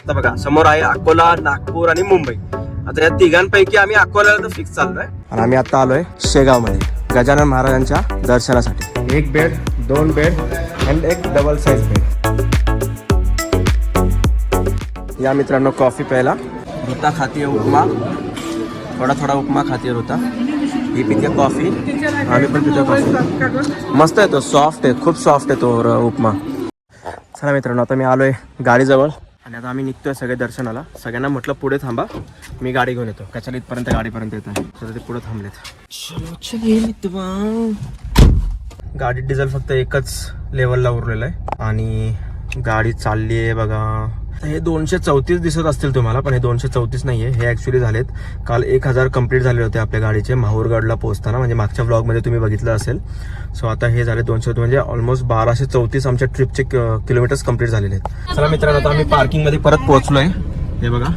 आता बघा समोर आहे अकोला, नागपूर आणि मुंबई. आता या तिघांपैकी आम्ही अकोल्याला तर फिक्स चाललोय आणि आम्ही आता आलोय शेगाव मध्ये गजानन महाराजांच्या दर्शनासाठी. 1 बेड, 2 बेड आणि एक डबल साईज बेड. या मित्रांनो कॉफी प्यायला. ऋता खातीये उपमा, थोडा थोडा उपमा खातीये ऋता. ही पिते कॉफी, आम्ही पण पितो कॉफी. मस्त आहे तो, सॉफ्ट आहे, खूप सॉफ्ट आहे तो उपमा. चला मित्रांनो आता मी आलोय गाडीजवळ आणि आता आम्ही निघतोय सगळे दर्शनाला. सगळ्यांना म्हटलं पुढे थांबा, मी गाडी घेऊन येतो. कशाला इथपर्यंत गाडीपर्यंत येत आहे, तर ते पुढे थांबलेत. गाडीत डिझेल फक्त एकच लेवलला उरलेलं आहे आणि गाडी चालली आहे बघा. हे 234 दिसत असतील तुम्हाला, पण हे 234 नाही आहे. हे ॲक्च्युली झालेत काल 1000 कंप्लीट झाले होते आपल्या गाडीचे माहूरगडला पोहोचताना, म्हणजे मागच्या ब्लॉगमध्ये तुम्ही बघितलं असेल. सो आता हे झाले 200, म्हणजे ऑलमोस्ट 1234 आमच्या ट्रिपचे किलोमीटर्स कंप्लीट झालेले आहेत. चला मित्रांनो आता आम्ही पार्किंगमध्ये परत पोहोचलोय. हे बघा,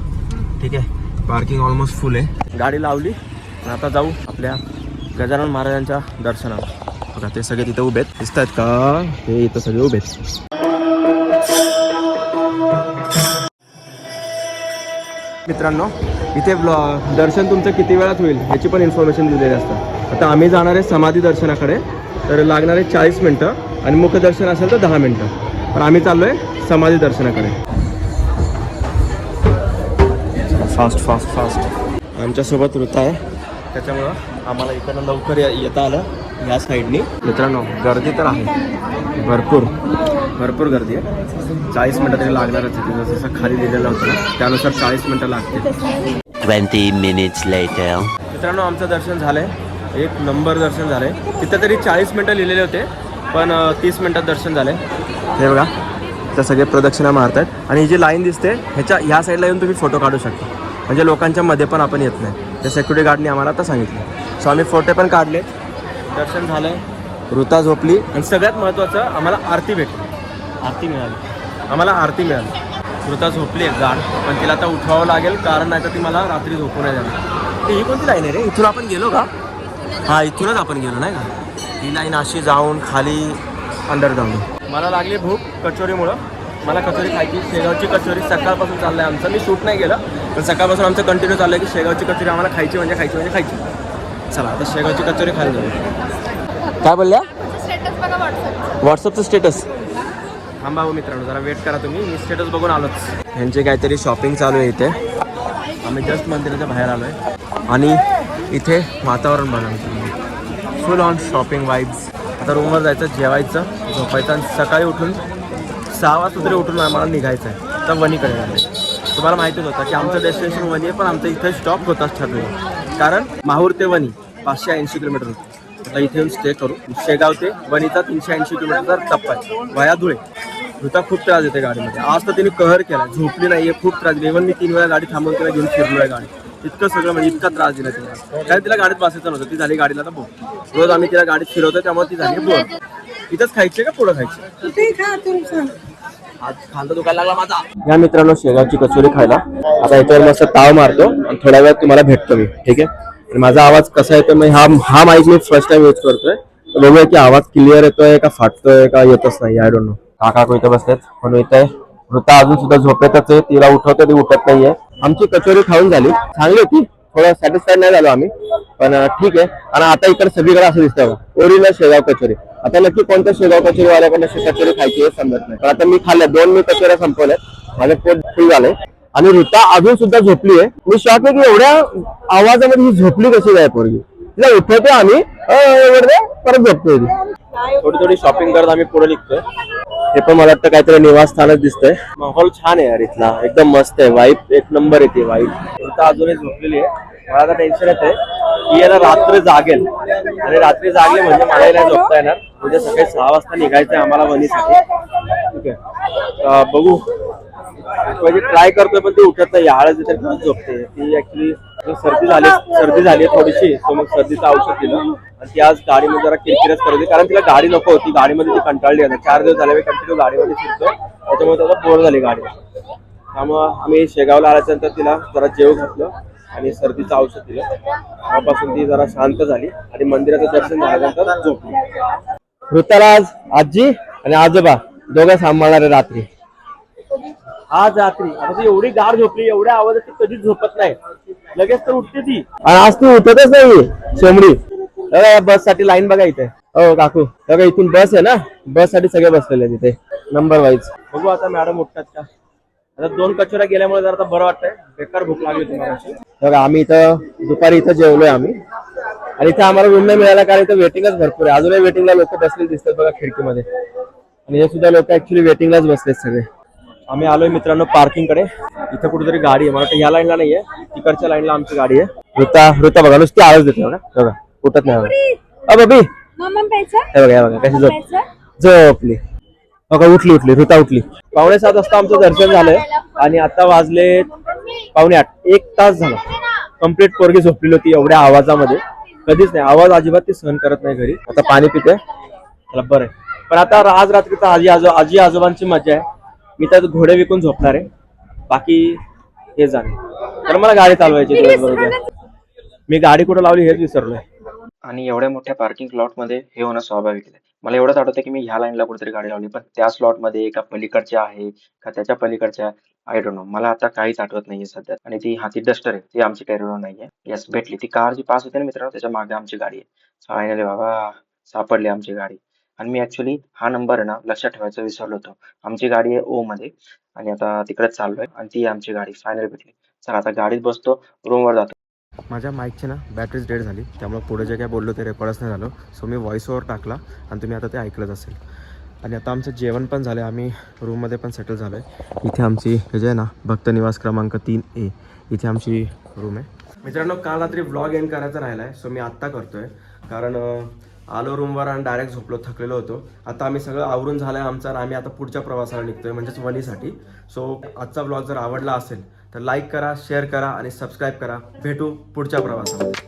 ठीक आहे, पार्किंग ऑलमोस्ट फुल आहे. गाडी लावली आणि आता जाऊ आपल्या गजानन महाराजांच्या दर्शनाला. बघा ते सगळे तिथे उभे आहेत, दिसत आहेत का? हे इथं सगळे उभे आहेत. मित्रांनो इथे दर्शन तुमचं किती वेळात होईल याची पण इन्फॉर्मेशन दिलेली असतात. आता आम्ही जाणार आहे समाधी दर्शनाकडे, तर लागणार आहे 40 मिनटं आणि मुखदर्शन असेल तर 10 मिनटं. पण आम्ही चाललोय समाधी दर्शनाकडे. Fast fast fast. आमच्यासोबत ऋता आहे, त्याच्यामुळं आम्हाला इकडनं लवकर येता आलं या साईडनी. मित्रांनो गर्दी तर आहे, भरपूर भरपूर गर्दी आहे. 40 मिनटं तरी लागणारच आहे, जसं खाली लिहिलेलं होतं त्यानुसार 40 मिनटं लागतील. 20 minutes later. मित्रांनो आमचं दर्शन झालंय, एक नंबर दर्शन झालंय. तिथं तरी 40 मिनटं लिहिलेले होते, पण 30 मिनटात दर्शन झालंय. हे बघा त्या सगळे प्रदक्षिणा मारतात आणि ही जी लाईन दिसते ह्या साईडला येऊन तुम्ही फोटो काढू शकता, म्हणजे लोकांच्या मध्ये पण आपण येत नाही. ते सिक्युरिटी गार्डने आम्हाला आता सांगितलं. सो आम्ही फोटो पण काढले, दर्शन झालंय, ऋता झोपली आणि सगळ्यात महत्त्वाचं आम्हाला आरती भेटली. आरती मिळाली आम्हाला, आरती मिळाली. ऋता झोपली एक गाड, पण तिला आता उठवावं लागेल, कारण नाही तर ती मला रात्री झोपू नाही जाणार. ही कोणती लाईन आहे रे? इथून आपण गेलो का? हां इथूनच आपण गेलो नाही का? ही लाईन अशी जाऊन खाली अंडरग्राऊंड. मला लागली भूक कचोरीमुळं, मला कचोरी खायची. शेगावची कचोरी सकाळपासून चाललं आहे आमचं. मी शूट नाही केलं, पण सकाळपासून आमचं कंटिन्यू चाललं आहे की शेगावची कचोरी आम्हाला खायची म्हणजे खायची. चला आता शेगावची कचोरी खायला जाऊ. काय बोलल्या? व्हॉट्सअपचं स्टेटस थांबा हो मित्रांनो, जरा वेट करा तुम्ही, मी स्टेटस बघून आलोच. ह्यांचे काहीतरी शॉपिंग चालू आहे इथे. आम्ही जस्ट मंदिराच्या बाहेर आलो आहे आणि इथे वातावरण बघा मित्रांनो, फुल ऑन शॉपिंग वाईब्स. आता रूमवर जायचं, जेवायचं, झोपायचं आणि सकाळी उठून 6 वाजता तरी उठून आम्हाला निघायचं आहे तर वणीकडे जायचं. तुम्हाला माहितीच होतं की आमचं डेस्टिनेशन वणी आहे, पण आमचं इथे स्टॉप होताच ठरलं, कारण माहूर ते वणी 580 किलोमीटर होतं. आता इथे येऊन स्टे करू. शेगाव ते वणीचा 380 किलोमीटरचा टप्पा आहे, वाया धुळे. ऋता खूप त्रास देते गाडीमध्ये. आज तर तिने कहर केला, झोपली नाहीये, खूप त्रास दिला. इव्हन मी 3 वेळा गाडी थांबवून तिला घेऊन फिरलो आहे गाडी. इतकं सगळं म्हणजे इतका त्रास दिला तिला, कारण तिला गाडीत बसायचं नव्हतं. ती झाली गाडीला तर बोर. रोज आम्ही तिला गाडीत फिरवतो, त्यामुळे ती झाली बोर. इथंच खायचे का पुढं खायचे? आज खांदा दुखायला लागला माझा. या मित्रांनो शेगावची कचोरी खायला. आता याच्यावर मस्त ताव मारतो आणि थोड्या वेळात तुम्हाला भेटतो मी, ठीक आहे? आणि माझा आवाज कसा येतो, मी हा माईक मी फर्स्ट टाइम यूज करतोय, बघूया की आवाज क्लिअर येतोय का फाटतोय का येतच नाही. I don't know. काका इथं बसलेत, म्हणून इथे ऋता अजून सुद्धा झोपेतच आहे. तिला उठवतो ती उठत नाहीये. आमची कचोरी खाऊन झाली, चांगली होती. थोडं सॅटिस्फाईड नाही झालो आम्ही, पण ठीक आहे. आणि आता इकडे सगळीकडे असं दिसतं ओरिजिनल शेगाव कचोरी. आता नक्की कोणत्या शेगाव कचोरीवाल्याकडनं कचोरी खायची हे समजत नाही, पण आता मी खाल्ल्या 2 मी कचोऱ्या संपवल्यात, माझं पोट फुल झालंय. आणि ऋता अजून सुद्धा झोपली आहे. मी शॉक आहे की एवढ्या आवाजामध्ये ही झोपली कशी काय पोरगी. तिला उठवतो आम्ही, परत झोपतोय. थोडी शॉपिंग करत आम्ही पुढे निघतोय. हे पण मला वाटतं काहीतरी निवासस्थानच दिसतंय. माहोल छान आहे यार इथला, एकदम मस्त आहे. वाईब एक नंबर येते वाईब. ऋता अजूनही झोपलेली आहे. मला आता टेन्शन येतंय की याला रात्री जागेल, आणि रात्री जागले म्हणजे मला याला झोपता येणार. म्हणजे सकाळी 6 वाजता निघायचंय आम्हाला वणीसाठी, ठीक आहे? बघू, म्हणजे ट्राय करतोय पण ती उठत नाही. हळद तर झोपते ती. ऍक्च्युली सर्दी झाली थोडीशी, सो मग सर्दीचं औषध दिलं आणि ती आज गाडीमध्ये जरा किरकिरच करत होती, कारण तिला गाडी नको होती. गाडीमध्ये ती कंटाळली आहे. 4 दिवस झाले मी कंटिन्यू गाडीमध्ये फिरतोय, त्याच्यामुळे त्याला बोर झाली गाडी. त्यामुळं आम्ही शेगावला आल्यानंतर तिला जरा जेव घातलं आणि सर्दीचं औषध दिलं. तेव्हापासून ती जरा शांत झाली आणि मंदिराचं दर्शन झाल्यानंतर झोपली. ऋताला आज आजी आणि आजोबा दोघं सांभाळणारे रात्री. आज रात्री आता ती एवढी गाढ झोपली, एवढ्या आवाजात ती कधीच झोपत नाही, लगेच तर उठते ती. आणि आज ती उठतच नाही शेमडी. बघा बस साठी लाईन बघा इथे. हो काकू बघा, इथून बस आहे ना, बस साठी सगळे बसलेले आहेत तिथे नंबर वाईज. बघू आता मॅडम उठतात का. आता 2 कचोऱ्या गेल्यामुळे जरा आता बरं वाटतंय, बेकार भूक लागली होती मला. बघा आम्ही इथं दुपारी इथं जेवलोय आम्ही, आणि इथे आम्हाला रूम नाही मिळाला कारण इथं वेटिंगच भरपूर आहे. अजूनही वेटिंगला लोक बसलेले दिसतात बघा खिडकीमध्ये, आणि हे सुद्धा लोक ऍक्च्युली वेटिंगलाच बसलेत सगळे. आम्ही आलोय मित्रांनो पार्किंग कडे. इथं कुठेतरी गाडी आहे, मला वाटतं ह्या लाईनला नाहीये, तिकडच्या लाईनला आमची गाडी आहे. ऋता बघा नुसती आवाज देते बघा, उठत नाही बघा. बबी हे बघा कशी झोपली बघा, उठली ऋता उठली. 7:15 वाजता आमचं दर्शन झालंय आणि आता वाजले 7:45. 1 तास झाला कम्प्लीट. पोरगी झोपलेली होती एवढ्या आवाजामध्ये, कधीच नाही आवाज अजिबात ती सहन करत नाही घरी. आता पाणी पिते, त्याला बरं आहे. पण आता आज रात्रीचा आजी आजोबांची मजा आहे. मी तर घोडे विकून झोपणार आहे, बाकी हे जाणे. तर मला गाडी चालवायची दिवसभर. मी गाडी कुठं लावली हेच विसरलोय. आणि एवढ्या मोठ्या पार्किंग प्लॉट मध्ये हे होणं स्वाभाविक आहे. मला एवढंच आठवतं की मी ह्या लाईनला कुठेतरी गाडी लावली, पण त्या स्लॉट मध्ये एका पलीकडच्या आहे का त्याच्या पलीकडच्या, आय डोंट नो. मला आता काहीच आठवत नाहीये सध्या. आणि ती डस्टर आहे, ती आमची टेरोनो नाहीये. यस भेटली ती कार जी पास होते ना मित्रांनो, त्याच्या मागे आमची गाडी आहे. फायनली बाबा सापडली आमची गाडी. आणि मी ऍक्च्युली हा नंबर आहे ना लक्षात ठेवायचं विसरलो होतो. आमची गाडी आहे ओ मध्ये, आणि आता तिकडेच चाललोय, आणि ती आमची गाडी फायनली भेटली. चला आता गाडीत बसतो, रूमवर जातो. माझ्या माईकची ना बॅटरीच डेड झाली, त्यामुळे पुढे जे काय बोललो ते रेकॉर्डच नाही झालं. सो मी व्हॉइस ओव्हर टाकला आणि तुम्ही आता ते ऐकलंच असेल. आणि आता आमचं जेवण पण झालं, आम्ही रूममध्ये पण सेटल झालो आहे. इथे आमची हे जे आहे ना भक्त निवास क्रमांक 3A, इथे आमची रूम आहे. मित्रांनो काल रात्री व्लॉग एंड करायचा राहिला आहे, सो मी आत्ता करतोय, कारण आलो रूमवर आणि डायरेक्ट झोपलो, थकलेलो होतो. आता आम्ही सगळं आवरून झालं आहे आमचा, आणि आम्ही आता पुढच्या प्रवासाला निघतोय, म्हणजेच वणीसाठी. सो आजचा व्लॉग जर आवडला असेल तर लाईक करा, शेअर करा आणि सबस्क्राईब करा. भेटू पुढच्या प्रवासामध्ये.